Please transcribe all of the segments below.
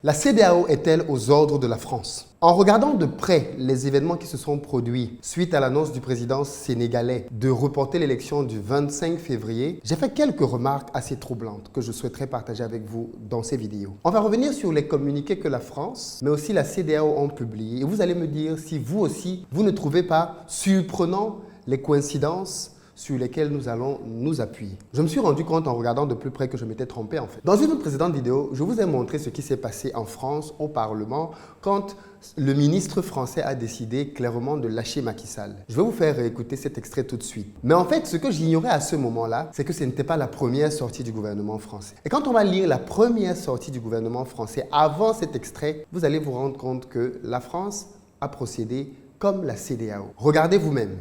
La CEDEAO est-elle aux ordres de la France? En regardant de près les événements qui se sont produits suite à l'annonce du président sénégalais de reporter l'élection du 25 février, j'ai fait quelques remarques assez troublantes que je souhaiterais partager avec vous dans ces vidéos. On va revenir sur les communiqués que la France, mais aussi la CEDEAO ont publiés et vous allez me dire si vous aussi, vous ne trouvez pas surprenant les coïncidences sur lesquels nous allons nous appuyer. Je me suis rendu compte en regardant de plus près que je m'étais trompé en fait. Dans une précédente vidéo, je vous ai montré ce qui s'est passé en France, au Parlement, quand le ministre français a décidé clairement de lâcher Macky Sall. Je vais vous faire écouter cet extrait tout de suite. Mais en fait, ce que j'ignorais à ce moment-là, c'est que ce n'était pas la première sortie du gouvernement français. Et quand on va lire la première sortie du gouvernement français avant cet extrait, vous allez vous rendre compte que la France a procédé comme la CEDEAO. Regardez vous-même.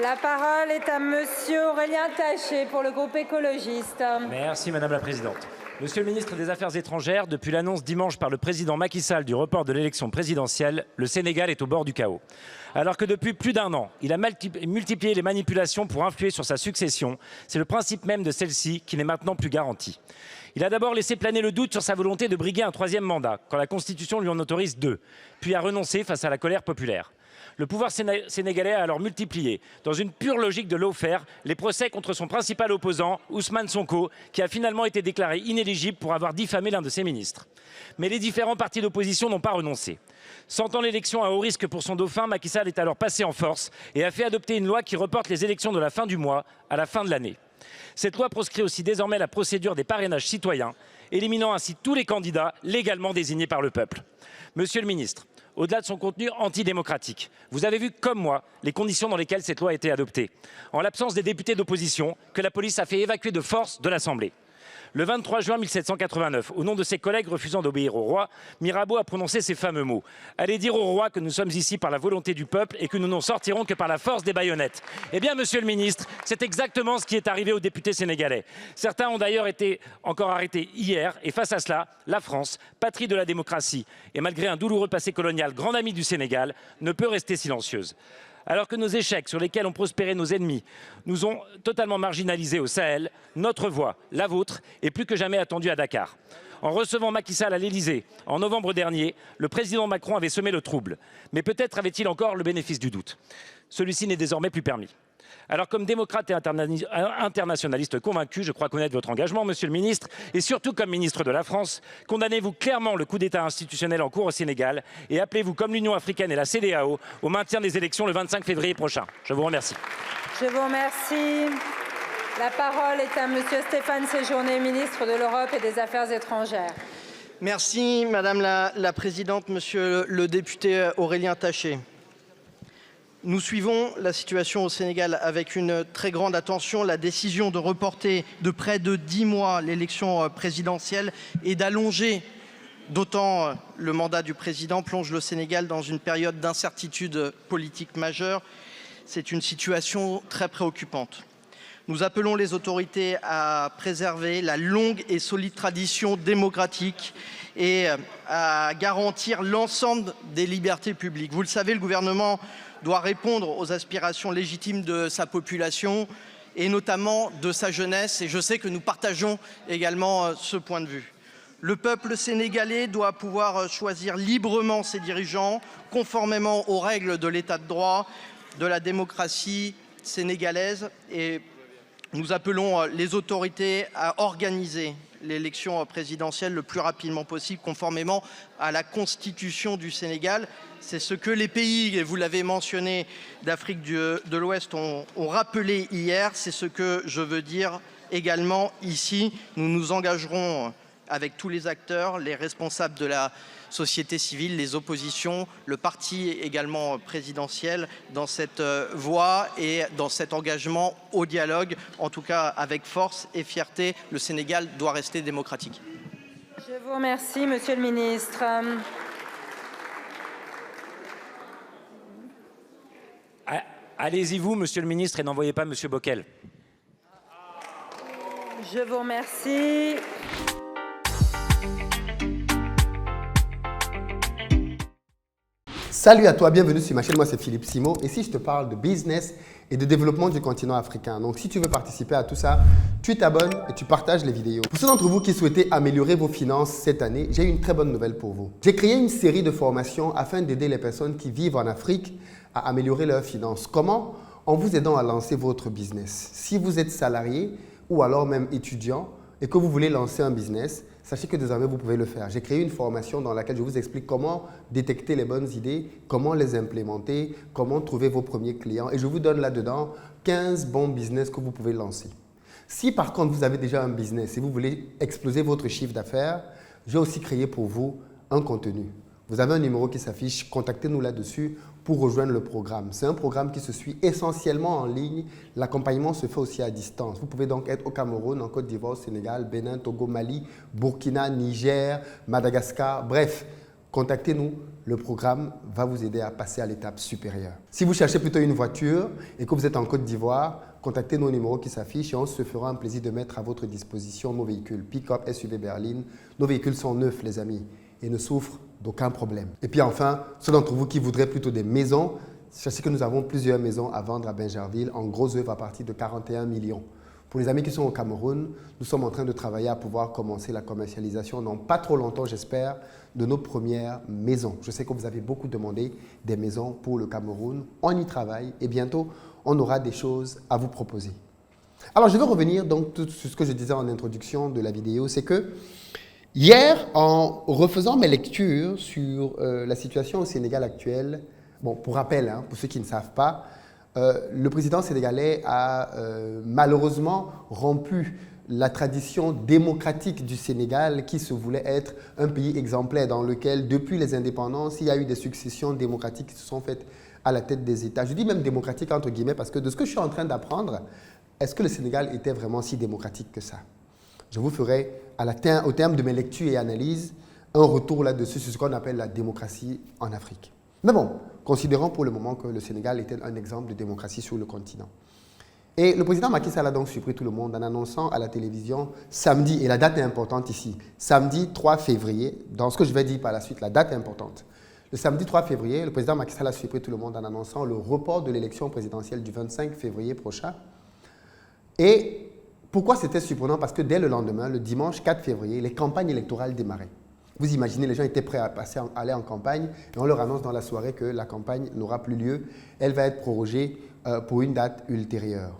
La parole est à monsieur Aurélien Taché pour le groupe écologiste. Merci Madame la Présidente. Monsieur le ministre des Affaires étrangères, depuis l'annonce dimanche par le président Macky Sall du report de l'élection présidentielle, le Sénégal est au bord du chaos. Alors que depuis plus d'un an, il a multiplié les manipulations pour influer sur sa succession, c'est le principe même de celle-ci qui n'est maintenant plus garanti. Il a d'abord laissé planer le doute sur sa volonté de briguer un troisième mandat, quand la Constitution lui en autorise 2, puis a renoncé face à la colère populaire. Le pouvoir sénégalais a alors multiplié, dans une pure logique de lawfare, les procès contre son principal opposant, Ousmane Sonko, qui a finalement été déclaré inéligible pour avoir diffamé l'un de ses ministres. Mais les différents partis d'opposition n'ont pas renoncé. Sentant l'élection à haut risque pour son dauphin, Macky Sall est alors passé en force et a fait adopter une loi qui reporte les élections de la fin du mois à la fin de l'année. Cette loi proscrit aussi désormais la procédure des parrainages citoyens, éliminant ainsi tous les candidats légalement désignés par le peuple. Monsieur le ministre, au-delà de son contenu antidémocratique, vous avez vu, comme moi, les conditions dans lesquelles cette loi a été adoptée. En l'absence des députés d'opposition, que la police a fait évacuer de force de l'Assemblée. Le 23 juin 1789, au nom de ses collègues refusant d'obéir au roi, Mirabeau a prononcé ces fameux mots. « Allez dire au roi que nous sommes ici par la volonté du peuple et que nous n'en sortirons que par la force des baïonnettes. » Eh bien, monsieur le ministre, c'est exactement ce qui est arrivé aux députés sénégalais. Certains ont d'ailleurs été encore arrêtés hier et face à cela, la France, patrie de la démocratie et malgré un douloureux passé colonial, grande amie du Sénégal, ne peut rester silencieuse. Alors que nos échecs sur lesquels ont prospéré nos ennemis nous ont totalement marginalisés au Sahel, notre voix, la vôtre, est plus que jamais attendue à Dakar. En recevant Macky Sall à l'Élysée en novembre dernier, le président Macron avait semé le trouble. Mais peut-être avait-il encore le bénéfice du doute. Celui-ci n'est désormais plus permis. Alors comme démocrate et internationaliste convaincu, je crois connaître votre engagement, monsieur le ministre, et surtout comme ministre de la France, condamnez-vous clairement le coup d'État institutionnel en cours au Sénégal et appelez-vous, comme l'Union africaine et la CEDEAO, au maintien des élections le 25 février prochain. Je vous remercie. Je vous remercie. La parole est à monsieur Stéphane Séjourné, ministre de l'Europe et des Affaires étrangères. Merci Madame la Présidente, Monsieur le député Aurélien Taché. Nous suivons la situation au Sénégal avec une très grande attention. La décision de reporter de près de 10 mois l'élection présidentielle et d'allonger d'autant le mandat du président plonge le Sénégal dans une période d'incertitude politique majeure. C'est une situation très préoccupante. Nous appelons les autorités à préserver la longue et solide tradition démocratique et à garantir l'ensemble des libertés publiques. Vous le savez, le gouvernement doit répondre aux aspirations légitimes de sa population et notamment de sa jeunesse. Et je sais que nous partageons également ce point de vue. Le peuple sénégalais doit pouvoir choisir librement ses dirigeants, conformément aux règles de l'état de droit, de la démocratie sénégalaise. Et nous appelons les autorités à organiser l'élection présidentielle le plus rapidement possible, conformément à la Constitution du Sénégal. C'est ce que les pays, et vous l'avez mentionné, d'Afrique de l'Ouest ont rappelé hier. C'est ce que je veux dire également ici. Nous nous engagerons avec tous les acteurs, les responsables de la société civile, les oppositions, le parti également présidentiel, dans cette voie et dans cet engagement au dialogue, en tout cas avec force et fierté. Le Sénégal doit rester démocratique. Je vous remercie, monsieur le ministre. Allez-y vous, monsieur le ministre, et n'envoyez pas monsieur Bockel. Je vous remercie. Salut à toi, bienvenue sur ma chaîne, moi c'est Philippe Simo. Ici je te parle de business et de développement du continent africain. Donc si tu veux participer à tout ça, tu t'abonnes et tu partages les vidéos. Pour ceux d'entre vous qui souhaitez améliorer vos finances cette année, j'ai une très bonne nouvelle pour vous. J'ai créé une série de formations afin d'aider les personnes qui vivent en Afrique à améliorer leurs finances. Comment? En vous aidant à lancer votre business. Si vous êtes salarié ou alors même étudiant et que vous voulez lancer un business, sachez que désormais, vous pouvez le faire. J'ai créé une formation dans laquelle je vous explique comment détecter les bonnes idées, comment les implémenter, comment trouver vos premiers clients. Et je vous donne là-dedans 15 bons business que vous pouvez lancer. Si par contre, vous avez déjà un business et vous voulez exploser votre chiffre d'affaires, j'ai aussi créé pour vous un contenu. Vous avez un numéro qui s'affiche, contactez-nous là-dessus pour rejoindre le programme. C'est un programme qui se suit essentiellement en ligne. L'accompagnement se fait aussi à distance. Vous pouvez donc être au Cameroun, en Côte d'Ivoire, au Sénégal, Bénin, Togo, Mali, Burkina, Niger, Madagascar. Bref, contactez-nous. Le programme va vous aider à passer à l'étape supérieure. Si vous cherchez plutôt une voiture et que vous êtes en Côte d'Ivoire, contactez nos numéros qui s'affichent et on se fera un plaisir de mettre à votre disposition nos véhicules pick-up, SUV berline. Nos véhicules sont neufs, les amis, et ne souffrent d'aucun problème. Et puis enfin, ceux d'entre vous qui voudraient plutôt des maisons, sachez que nous avons plusieurs maisons à vendre à Bingerville en gros œuvre à partir de 41 millions. Pour les amis qui sont au Cameroun, nous sommes en train de travailler à pouvoir commencer la commercialisation dans pas trop longtemps, j'espère, de nos premières maisons. Je sais que vous avez beaucoup demandé des maisons pour le Cameroun. On y travaille et bientôt, on aura des choses à vous proposer. Alors, je vais revenir donc sur ce que je disais en introduction de la vidéo, c'est que hier, en refaisant mes lectures sur la situation au Sénégal actuelle, bon, pour rappel, pour ceux qui ne savent pas, le président sénégalais a malheureusement rompu la tradition démocratique du Sénégal qui se voulait être un pays exemplaire dans lequel, depuis les indépendances, il y a eu des successions démocratiques qui se sont faites à la tête des États. Je dis même démocratique entre guillemets parce que de ce que je suis en train d'apprendre, est-ce que le Sénégal était vraiment si démocratique que ça? Je vous ferai, au terme de mes lectures et analyses, un retour là-dessus sur ce qu'on appelle la démocratie en Afrique. Mais bon, considérons pour le moment que le Sénégal était un exemple de démocratie sur le continent. Et le président Macky Sall a donc surpris tout le monde en annonçant à la télévision samedi, et la date est importante ici, samedi 3 février, dans ce que je vais dire par la suite, la date est importante. Le samedi 3 février, le président Macky Sall a surpris tout le monde en annonçant le report de l'élection présidentielle du 25 février prochain. Et pourquoi c'était surprenant? Parce que dès le lendemain, le dimanche 4 février, les campagnes électorales démarraient. Vous imaginez, les gens étaient prêts à aller en campagne et on leur annonce dans la soirée que la campagne n'aura plus lieu. Elle va être prorogée pour une date ultérieure.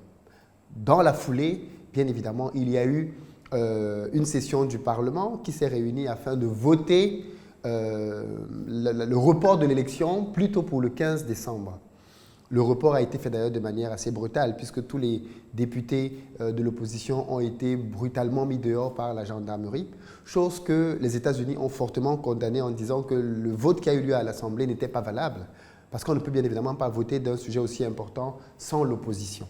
Dans la foulée, bien évidemment, il y a eu une session du Parlement qui s'est réunie afin de voter le report de l'élection plutôt pour le 15 décembre. Le report a été fait d'ailleurs de manière assez brutale puisque tous les députés de l'opposition ont été brutalement mis dehors par la gendarmerie, chose que les États-Unis ont fortement condamnée en disant que le vote qui a eu lieu à l'Assemblée n'était pas valable parce qu'on ne peut bien évidemment pas voter d'un sujet aussi important sans l'opposition.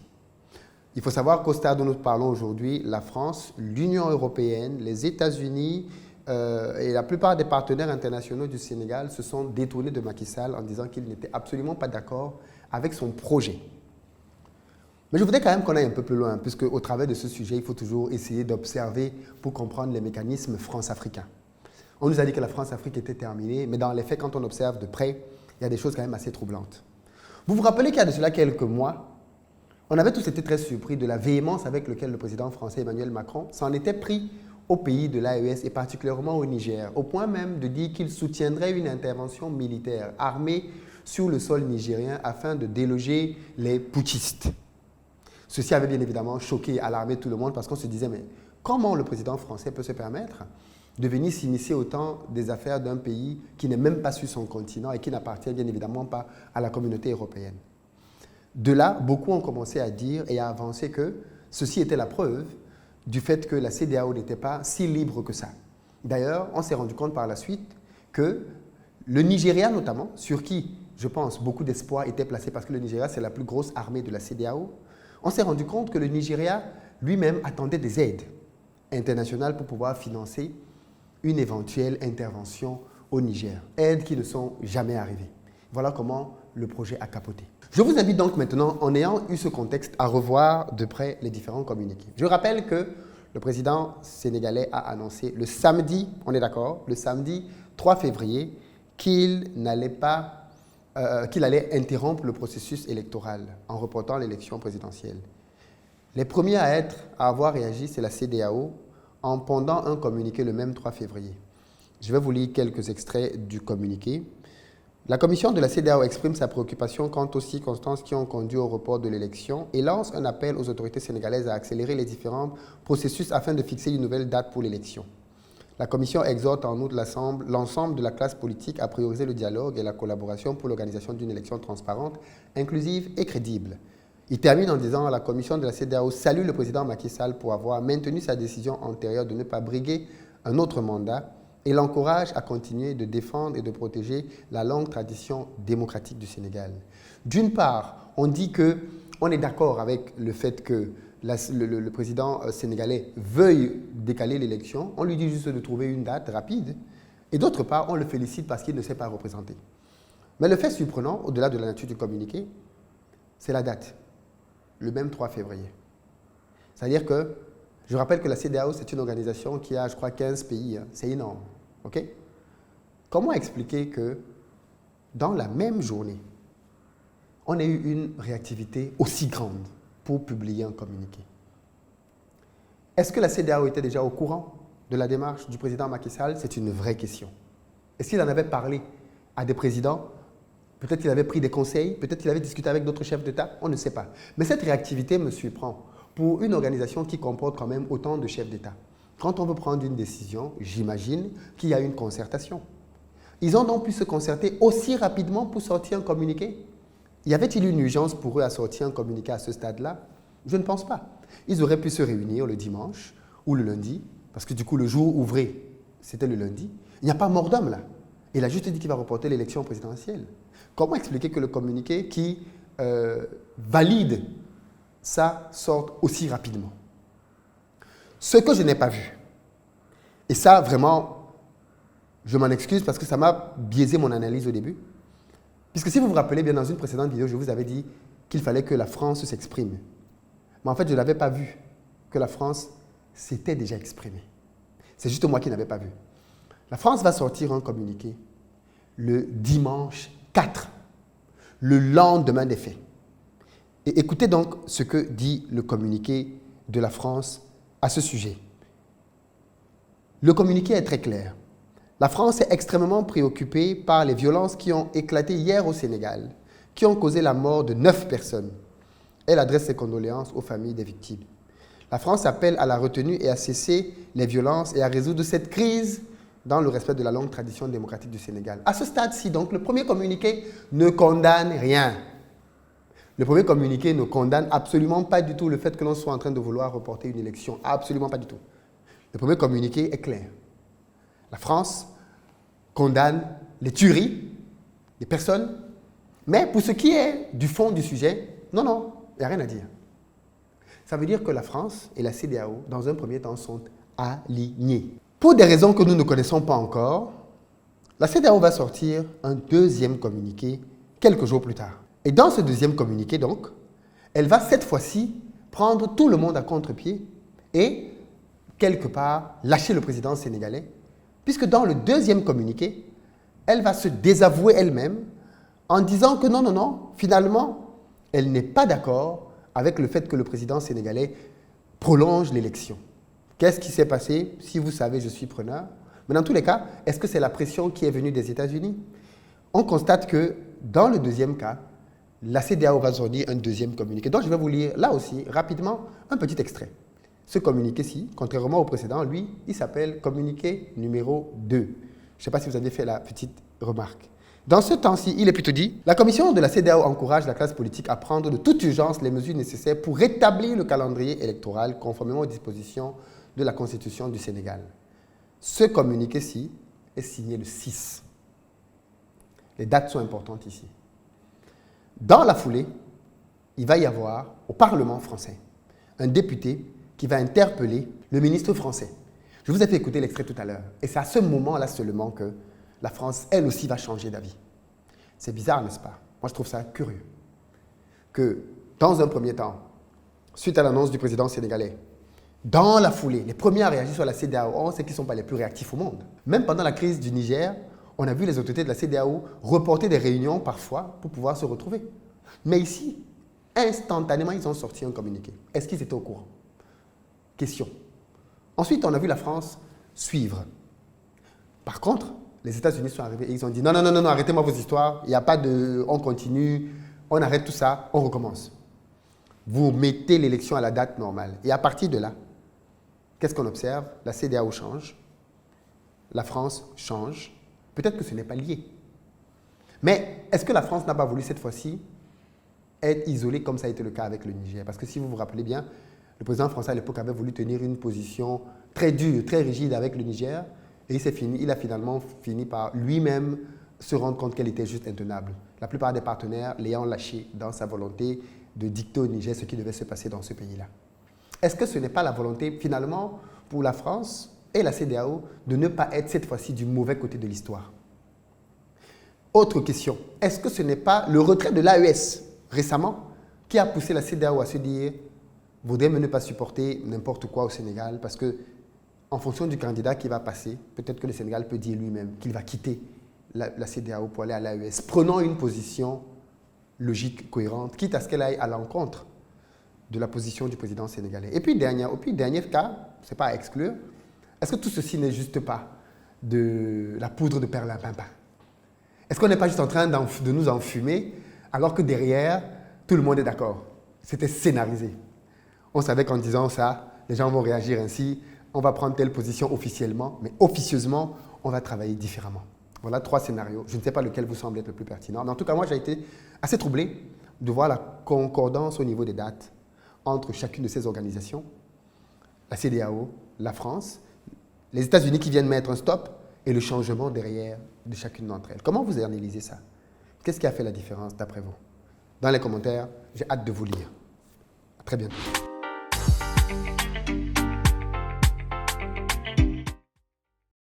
Il faut savoir qu'au stade où nous parlons aujourd'hui, la France, l'Union européenne, les États-Unis et la plupart des partenaires internationaux du Sénégal se sont détournés de Macky Sall en disant qu'ils n'étaient absolument pas d'accord avec son projet. Mais je voudrais quand même qu'on aille un peu plus loin, puisque au travers de ce sujet, il faut toujours essayer d'observer pour comprendre les mécanismes France-africains. On nous a dit que la France-Afrique était terminée, mais dans les faits, quand on observe de près, il y a des choses quand même assez troublantes. Vous vous rappelez qu'il y a de cela quelques mois, on avait tous été très surpris de la véhémence avec laquelle le président français Emmanuel Macron s'en était pris au pays de l'AES et particulièrement au Niger, au point même de dire qu'il soutiendrait une intervention militaire armée sur le sol nigérien afin de déloger les putschistes. Ceci avait bien évidemment choqué et alarmé tout le monde parce qu'on se disait mais comment le président français peut se permettre de venir s'immiscer autant des affaires d'un pays qui n'est même pas sur son continent et qui n'appartient bien évidemment pas à la communauté européenne. De là, beaucoup ont commencé à dire et à avancer que ceci était la preuve du fait que la CEDEAO n'était pas si libre que ça. D'ailleurs, on s'est rendu compte par la suite que le Nigeria notamment, sur qui, je pense, beaucoup d'espoir étaient placés parce que le Nigeria, c'est la plus grosse armée de la CEDEAO, on s'est rendu compte que le Nigeria lui-même attendait des aides internationales pour pouvoir financer une éventuelle intervention au Niger. Aides qui ne sont jamais arrivées. Voilà comment le projet a capoté. Je vous invite donc maintenant, en ayant eu ce contexte, à revoir de près les différents communiqués. Je rappelle que le président sénégalais a annoncé le samedi, on est d'accord, le samedi 3 février, qu'il n'allait pas qu'il allait interrompre le processus électoral en reportant l'élection présidentielle. Les premiers à avoir réagi, c'est la CEDEAO, en pondant un communiqué le même 3 février. Je vais vous lire quelques extraits du communiqué. La commission de la CEDEAO exprime sa préoccupation quant aux circonstances qui ont conduit au report de l'élection et lance un appel aux autorités sénégalaises à accélérer les différents processus afin de fixer une nouvelle date pour l'élection. La commission exhorte en outre l'ensemble de la classe politique à prioriser le dialogue et la collaboration pour l'organisation d'une élection transparente, inclusive et crédible. Il termine en disant « La commission de la CEDEAO salue le président Macky Sall pour avoir maintenu sa décision antérieure de ne pas briguer un autre mandat et l'encourage à continuer de défendre et de protéger la longue tradition démocratique du Sénégal. » D'une part, on dit qu'on est d'accord avec le fait que le président sénégalais veuille décaler l'élection, on lui dit juste de trouver une date rapide, et d'autre part, on le félicite parce qu'il ne s'est pas représenté. Mais le fait surprenant, au-delà de la nature du communiqué, c'est la date, le même 3 février. C'est-à-dire que, je rappelle que la CEDEAO, c'est une organisation qui a, je crois, 15 pays, hein. C'est énorme. OK? Comment expliquer que, dans la même journée, on ait eu une réactivité aussi grande pour publier un communiqué? Est-ce que la CEDEAO était déjà au courant de la démarche du président Macky Sall? C'est une vraie question. Est-ce qu'il en avait parlé à des présidents? Peut-être qu'il avait pris des conseils, peut-être qu'il avait discuté avec d'autres chefs d'État, on ne sait pas. Mais cette réactivité me surprend pour une organisation qui comporte quand même autant de chefs d'État. Quand on veut prendre une décision, j'imagine qu'il y a une concertation. Ils ont donc pu se concerter aussi rapidement pour sortir un communiqué? Y avait-il une urgence pour eux à sortir un communiqué à ce stade-là? Je ne pense pas. Ils auraient pu se réunir le dimanche ou le lundi, parce que du coup, le jour ouvré, c'était le lundi. Il n'y a pas mort d'homme là. Il a juste dit qu'il va reporter l'élection présidentielle. Comment expliquer que le communiqué qui valide ça sorte aussi rapidement? Ce que je n'ai pas vu, et ça vraiment, je m'en excuse parce que ça m'a biaisé mon analyse au début, puisque si vous vous rappelez bien dans une précédente vidéo, je vous avais dit qu'il fallait que la France s'exprime. Mais en fait, je n'avais pas vu que la France s'était déjà exprimée. C'est juste moi qui n'avais pas vu. La France va sortir un communiqué le dimanche 4, le lendemain des faits. Et écoutez donc ce que dit le communiqué de la France à ce sujet. Le communiqué est très clair. La France est extrêmement préoccupée par les violences qui ont éclaté hier au Sénégal, qui ont causé la mort de 9 personnes. Elle adresse ses condoléances aux familles des victimes. La France appelle à la retenue et à cesser les violences et à résoudre cette crise dans le respect de la longue tradition démocratique du Sénégal. À ce stade-ci, donc, le premier communiqué ne condamne rien. Le premier communiqué ne condamne absolument pas du tout le fait que l'on soit en train de vouloir reporter une élection. Absolument pas du tout. Le premier communiqué est clair. La France condamne les tueries des personnes, mais pour ce qui est du fond du sujet, non, il n'y a rien à dire. Ça veut dire que la France et la CEDEAO, dans un premier temps, sont alignées. Pour des raisons que nous ne connaissons pas encore, la CEDEAO va sortir un deuxième communiqué quelques jours plus tard. Et dans ce deuxième communiqué, donc, elle va cette fois-ci prendre tout le monde à contre-pied et, quelque part, lâcher le président sénégalais, puisque dans le deuxième communiqué, elle va se désavouer elle-même en disant que non, finalement, elle n'est pas d'accord avec le fait que le président sénégalais prolonge l'élection. Qu'est-ce qui s'est passé? Si vous savez, je suis preneur. Mais dans tous les cas, est-ce que c'est la pression qui est venue des États-Unis? On constate que dans le deuxième cas, la CEDEAO va sortir un deuxième communiqué. Donc, je vais vous lire là aussi, rapidement, un petit extrait. Ce communiqué-ci, contrairement au précédent, lui, il s'appelle communiqué numéro 2. Je ne sais pas si vous avez fait la petite remarque. Dans ce temps-ci, il est plutôt dit « La commission de la CEDEAO encourage la classe politique à prendre de toute urgence les mesures nécessaires pour rétablir le calendrier électoral conformément aux dispositions de la Constitution du Sénégal. » Ce communiqué-ci est signé le 6. Les dates sont importantes ici. Dans la foulée, il va y avoir au Parlement français un député qui va interpeller le ministre français. Je vous ai fait écouter l'extrait tout à l'heure. Et c'est à ce moment-là seulement que la France, elle aussi, va changer d'avis. C'est bizarre, n'est-ce pas? Moi, je trouve ça curieux. Que, dans un premier temps, suite à l'annonce du président sénégalais, dans la foulée, les premiers à réagir sur la CEDEAO, c'est qu'ils ne sont pas les plus réactifs au monde. Même pendant la crise du Niger, On a vu les autorités de la CEDEAO reporter des réunions parfois pour pouvoir se retrouver. Mais ici, instantanément, ils ont sorti un communiqué. Est-ce qu'ils étaient au courant? Question. Ensuite, on a vu la France suivre. Par contre, les États-Unis sont arrivés et ils ont dit non, non, non, non, arrêtez-moi vos histoires, il n'y a pas de... On continue, on arrête tout ça, on recommence. Vous mettez l'élection à la date normale. Et à partir de là, qu'est-ce qu'on observe? La CEDEAO change, la France change. Peut-être que ce n'est pas lié. Mais est-ce que la France n'a pas voulu cette fois-ci être isolée comme ça a été le cas avec le Niger? Parce que si vous vous rappelez bien, le président français à l'époque avait voulu tenir une position très dure, très rigide avec le Niger. Et il a finalement fini par lui-même se rendre compte qu'elle était juste intenable. La plupart des partenaires l'ayant lâché dans sa volonté de dicter au Niger ce qui devait se passer dans ce pays-là. Est-ce que ce n'est pas la volonté finalement pour la France et la CEDEAO de ne pas être cette fois-ci du mauvais côté de l'histoire? Autre question, est-ce que ce n'est pas le retrait de l'AES récemment qui a poussé la CEDEAO à se dire « vaudrait mieux ne pas supporter n'importe quoi au Sénégal parce que en fonction du candidat qui va passer, peut-être que le Sénégal peut dire lui-même qu'il va quitter la CEDEAO pour aller à l'AES. Prenons une position logique, cohérente, quitte à ce qu'elle aille à l'encontre de la position du président sénégalais. Et puis, dernier cas, ce n'est pas à exclure, est-ce que tout ceci n'est juste pas de la poudre de perlimpinpin? Est-ce qu'on n'est pas juste en train de nous enfumer alors que derrière, tout le monde est d'accord? C'était scénarisé. On savait qu'en disant ça, les gens vont réagir ainsi, on va prendre telle position officiellement, mais officieusement, on va travailler différemment. Voilà 3 scénarios. Je ne sais pas lequel vous semble être le plus pertinent. Mais en tout cas, moi, j'ai été assez troublé de voir la concordance au niveau des dates entre chacune de ces organisations, la CEDEAO, la France, les États-Unis qui viennent mettre un stop et le changement derrière de chacune d'entre elles. Comment vous analysez ça? Qu'est-ce qui a fait la différence d'après vous? Dans les commentaires, j'ai hâte de vous lire. À très bientôt.